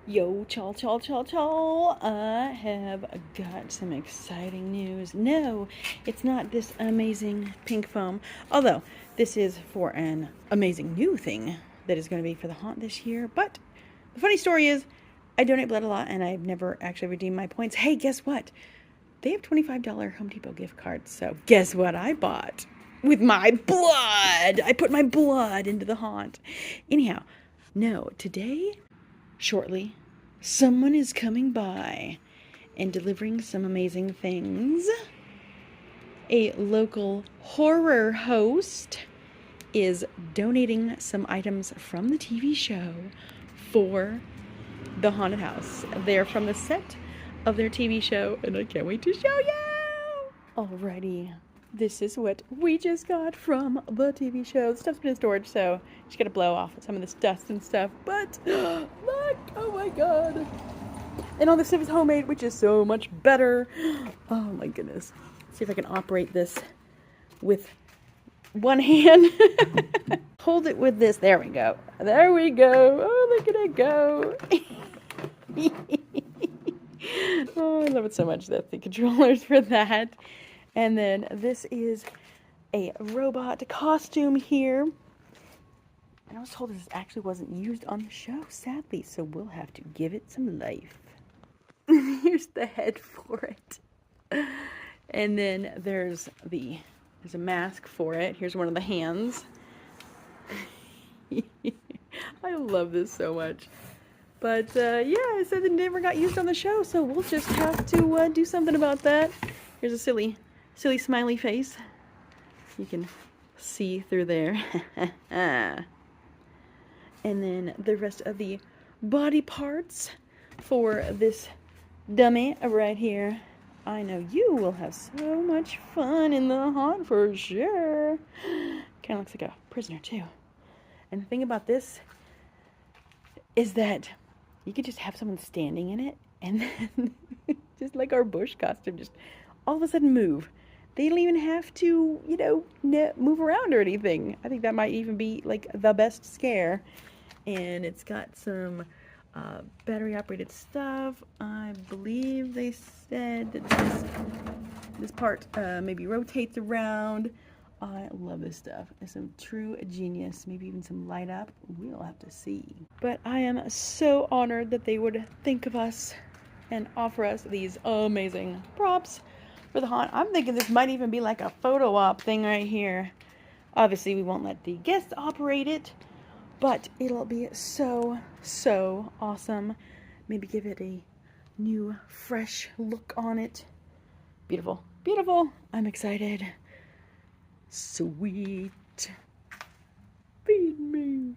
Yo, chaw. I have got some exciting news. No, it's not this amazing pink foam. Although, this is for an amazing new thing that is going to be for the haunt this year. But the funny story is, I donate blood a lot and I've never actually redeemed my points. Hey, guess what? They have $25 Home Depot gift cards. So, guess what I bought? With my blood! I put my blood into the haunt. Anyhow, no, today shortly, someone is coming by and delivering some amazing things. A local horror host is donating some items from the TV show for the haunted house. They're from the set of their TV show, and I can't wait to show you! Alrighty, this is what we just got from the TV show. The stuff's been in storage, so just gotta blow off some of this dust and stuff. But look, oh my god! And all this stuff is homemade, which is so much better. Oh my goodness. Let's see if I can operate this with one hand. Hold it with this. There we go. There we go. Oh, look at it go. Oh, I love it so much. That's the controllers for that. And then this is a robot costume here. And I was told this actually wasn't used on the show, sadly, so we'll have to give it some life. Here's the head for it. And then there's a mask for it. Here's one of the hands. I love this so much. But yeah, I said it never got used on the show, so we'll just have to do something about that. Here's a silly smiley face. You can see through there. And then the rest of the body parts for this dummy right here. I know you will have so much fun in the haunt for sure. Kind of looks like a prisoner too. And the thing about this is that you could just have someone standing in it and then just like our bush costume, just all of a sudden move. They don't even have to, move around or anything. I think that might even be like the best scare. And it's got some battery operated stuff. I believe they said that this part maybe rotates around. I love this stuff. It's some true genius. Maybe even some light up. We'll have to see. But I am so honored that they would think of us and offer us these amazing props for the haunt. I'm thinking this might even be like a photo op thing right here. Obviously, we won't let the guests operate it, but it'll be so awesome. Maybe give it a new, fresh look on it. Beautiful. Beautiful. I'm excited. Sweet. Feed me.